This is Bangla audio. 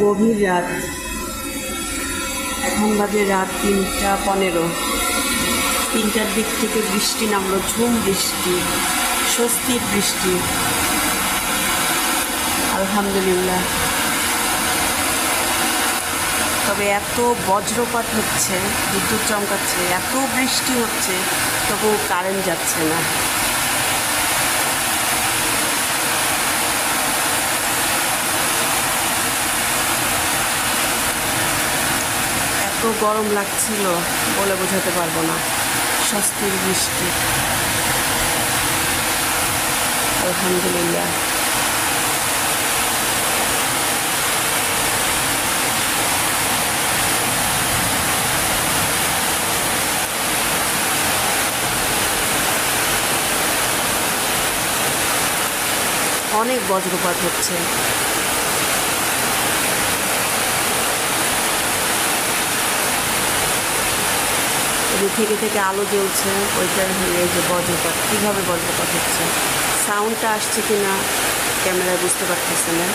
গভীর রাত, এখন বাজে রাত 3টা 15। 3টার দিক থেকে বৃষ্টি নামলো, ঝুম বৃষ্টি, স্বস্তির বৃষ্টি, আলহামদুলিল্লাহ। তবে এত বজ্রপাত হচ্ছে, বিদ্যুৎ চমকাচ্ছে, এত বৃষ্টি হচ্ছে, তবু কারেন্ট যাচ্ছে না। এত গরম লাগছিল, বলে বোঝাতে পারবো না। স্বস্তির বৃষ্টি, আলহামদুলিল্লাহ। অনেক বজ্রপাত হচ্ছে। থেকে থেকে আলো জ্বলছে, ওইটার এই যে বজ্রপাত, কীভাবে বজ্রপাত হচ্ছে, সাউন্ডটা আসছে কিনা ক্যামেরায় বুঝতে পারতেছে না।